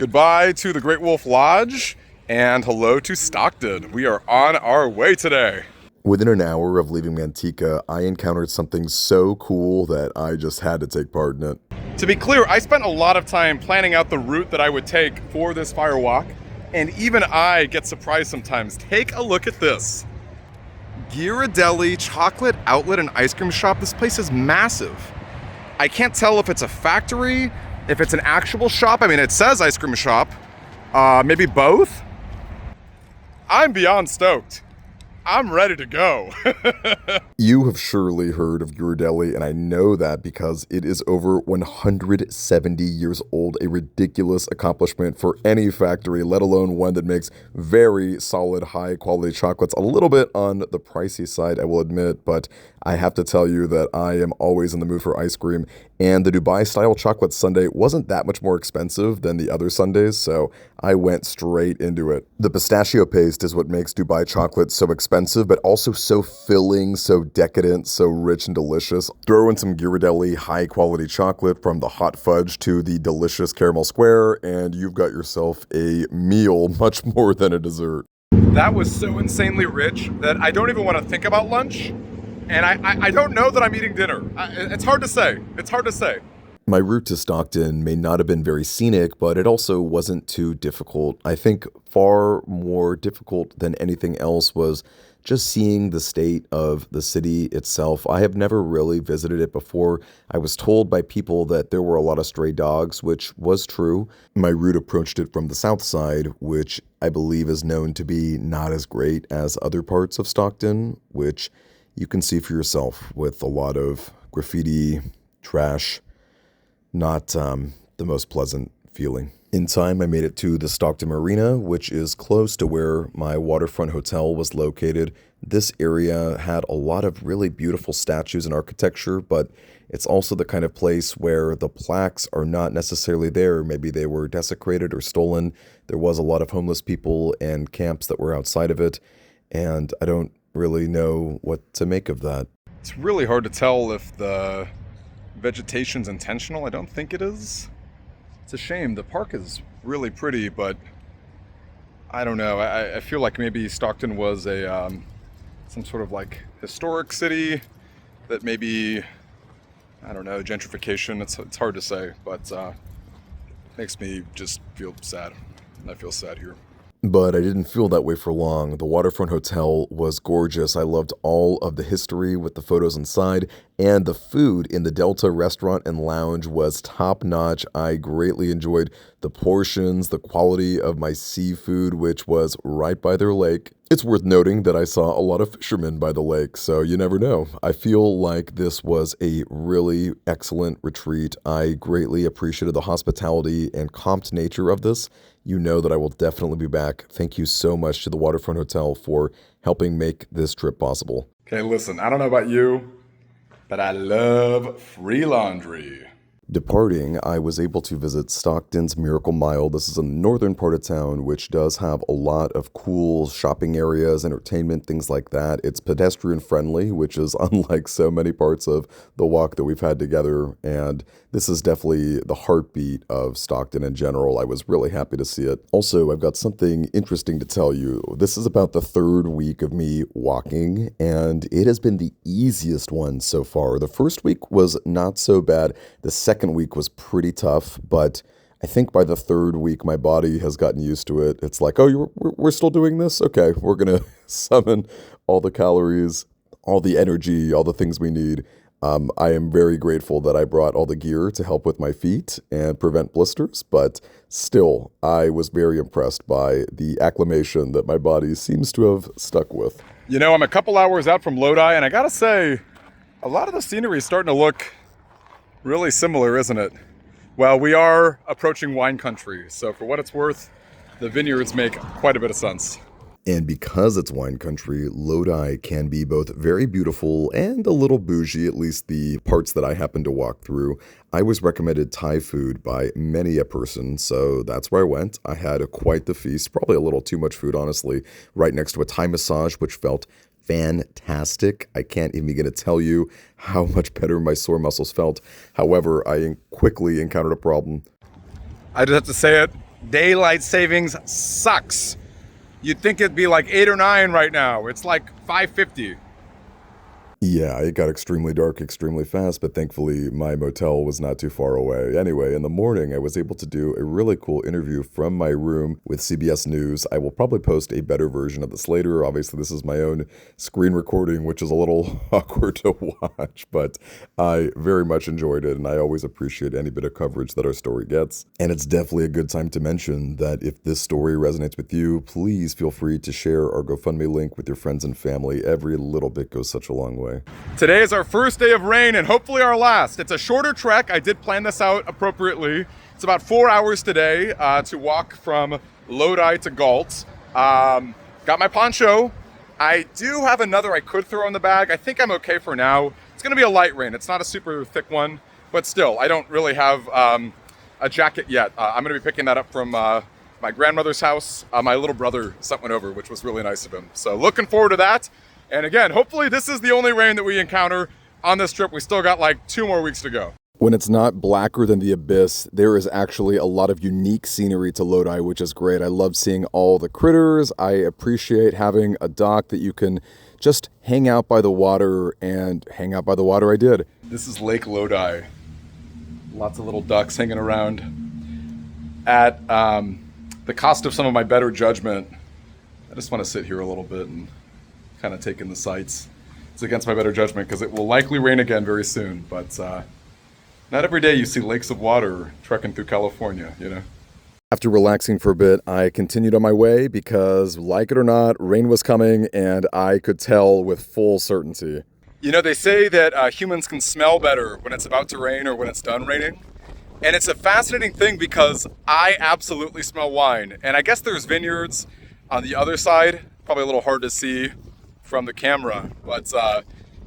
Goodbye to the Great Wolf Lodge, and hello to Stockton. We are on our way today. Within an hour of leaving Manteca, I encountered something so cool that I just had to take part in it. To be clear, I spent a lot of time planning out the route that I would take for this fire walk, and even I get surprised sometimes. Take a look at this. Ghirardelli chocolate outlet and ice cream shop. This place is massive. I can't tell if it's a factory, if it's an actual shop. I mean, it says ice cream shop. Maybe both? I'm beyond stoked. I'm ready to go. You have surely heard of Ghirardelli, and I know that because it is over 170 years old, a ridiculous accomplishment for any factory, let alone one that makes very solid, high-quality chocolates. A little bit on the pricey side, I will admit, but I have to tell you that I am always in the mood for ice cream, and the Dubai-style chocolate sundae wasn't that much more expensive than the other sundaes, so I went straight into it. The pistachio paste is what makes Dubai chocolate so expensive, but also so filling, so decadent, so rich and delicious. Throw in some Ghirardelli high-quality chocolate, from the hot fudge to the delicious caramel square, and you've got yourself a meal much more than a dessert. That was so insanely rich that I don't even want to think about lunch. And I don't know that I'm eating dinner. It's hard to say. It's hard to say. My route to Stockton may not have been very scenic, but it also wasn't too difficult. I think far more difficult than anything else was just seeing the state of the city itself. I have never really visited it before. I was told by people that there were a lot of stray dogs, which was true. My route approached it from the south side, which I believe is known to be not as great as other parts of Stockton, which you can see for yourself with a lot of graffiti, trash, not the most pleasant feeling. In time, I made it to the Stockton Marina, which is close to where my waterfront hotel was located. This area had a lot of really beautiful statues and architecture, but it's also the kind of place where the plaques are not necessarily there. Maybe they were desecrated or stolen. There was a lot of homeless people and camps that were outside of it, and I don't really know what to make of that. It's really hard to tell if the vegetation's intentional. I don't think it is. It's a shame. The park is really pretty, but I don't know. I feel like maybe Stockton was a some sort of like historic city that maybe, I don't know, gentrification. It's hard to say, but makes me just feel sad. And I feel sad here. But I didn't feel that way for long. The waterfront hotel was gorgeous. I loved all of the history with the photos inside, and the food in the Delta restaurant and lounge was top-notch. I greatly enjoyed the portions, the quality of my seafood, which was right by their lake. It's worth noting that I saw a lot of fishermen by the lake, so you never know. I feel like this was a really excellent retreat. I greatly appreciated the hospitality and comped nature of this. You know that I will definitely be back. Thank you so much to the Waterfront Hotel for helping make this trip possible. Okay, listen, I don't know about you, but I love free laundry. Departing, I was able to visit Stockton's Miracle Mile. This is in the northern part of town, which does have a lot of cool shopping areas, entertainment, things like that. It's pedestrian friendly, which is unlike so many parts of the walk that we've had together. And this is definitely the heartbeat of Stockton in general. I was really happy to see it. Also, I've got something interesting to tell you. This is about the third week of me walking, and it has been the easiest one so far. The first week was not so bad. The second week was pretty tough, but I think by the third week, my body has gotten used to it. It's like, oh, we're still doing this? Okay, we're going to summon all the calories, all the energy, all the things we need. I am very grateful that I brought all the gear to help with my feet and prevent blisters, but still, I was very impressed by the acclimation that my body seems to have stuck with. You know, I'm a couple hours out from Lodi, and I gotta say, a lot of the scenery is starting to look really similar, isn't it? Well, we are approaching wine country, so for what it's worth, the vineyards make quite a bit of sense. And because it's wine country, Lodi can be both very beautiful and a little bougie, at least the parts that I happened to walk through. I was recommended Thai food by many a person, so that's where I went. I had quite the feast, probably a little too much food, honestly, right next to a Thai massage, which felt fantastic. I can't even begin to tell you how much better my sore muscles felt. However, I quickly encountered a problem. I just have to say it. Daylight savings sucks. You'd think it'd be like 8 or 9 right now. It's like 5:50. Yeah, it got extremely dark extremely fast, but thankfully my motel was not too far away. Anyway, in the morning, I was able to do a really cool interview from my room with CBS News. I will probably post a better version of this later. Obviously, this is my own screen recording, which is a little awkward to watch, but I very much enjoyed it, and I always appreciate any bit of coverage that our story gets. And it's definitely a good time to mention that if this story resonates with you, please feel free to share our GoFundMe link with your friends and family. Every little bit goes such a long way. Today is our first day of rain and hopefully our last. It's a shorter trek. I did plan this out appropriately. It's about 4 hours today to walk from Lodi to Galt. Got my poncho. I do have another I could throw in the bag. I think I'm okay for now. It's gonna be a light rain. It's not a super thick one, but still, I don't really have a jacket yet. I'm gonna be picking that up from my grandmother's house. My little brother sent one over, which was really nice of him. So looking forward to that. And again, hopefully this is the only rain that we encounter on this trip. We still got like 2 more weeks to go. When it's not blacker than the abyss, there is actually a lot of unique scenery to Lodi, which is great. I love seeing all the critters. I appreciate having a dock that you can just hang out by the water, and hang out by the water I did. This is Lake Lodi. Lots of little ducks hanging around. At the cost of some of my better judgment, I just want to sit here a little bit and kind of take in the sights. It's against my better judgment because it will likely rain again very soon, but not every day you see lakes of water trekking through California, you know? After relaxing for a bit, I continued on my way because, like it or not, rain was coming, and I could tell with full certainty. You know, they say that humans can smell better when it's about to rain or when it's done raining. And it's a fascinating thing because I absolutely smell wine. And I guess there's vineyards on the other side, probably a little hard to see from the camera, but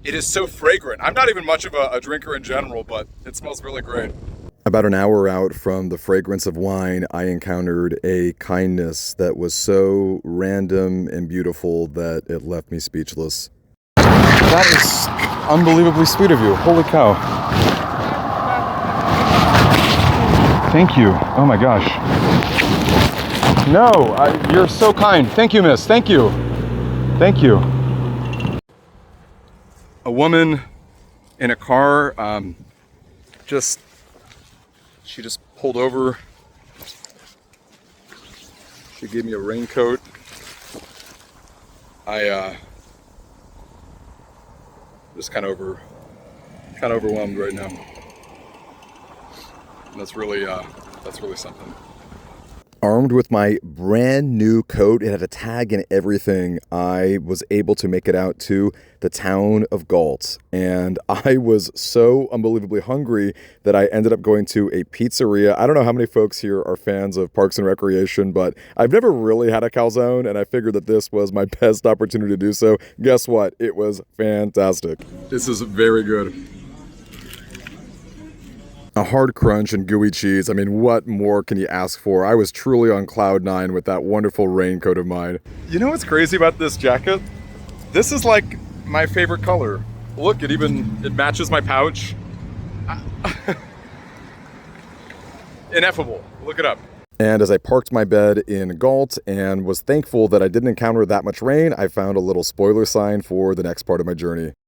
it is so fragrant. I'm not even much of a drinker in general, but it smells really great. About an hour out from the fragrance of wine, I encountered a kindness that was so random and beautiful that it left me speechless. That is unbelievably sweet of you. Holy cow. Thank you. Oh my gosh. No, you're so kind. Thank you, miss. Thank you. Thank you. A woman in a car, she just pulled over. She gave me a raincoat. I just kind of overwhelmed right now. And that's really something. Armed with my brand new coat, it had a tag and everything, I was able to make it out to the town of Galt. And I was so unbelievably hungry that I ended up going to a pizzeria. I don't know how many folks here are fans of Parks and Recreation, but I've never really had a calzone, and I figured that this was my best opportunity to do so. Guess what? It was fantastic. This is very good. A hard crunch and gooey cheese. I mean, what more can you ask for? I was truly on cloud 9 with that wonderful raincoat of mine. You know what's crazy about this jacket? This is like my favorite color. Look, it matches my pouch. Ineffable. Look it up. And as I parked my bed in Galt and was thankful that I didn't encounter that much rain, I found a little spoiler sign for the next part of my journey.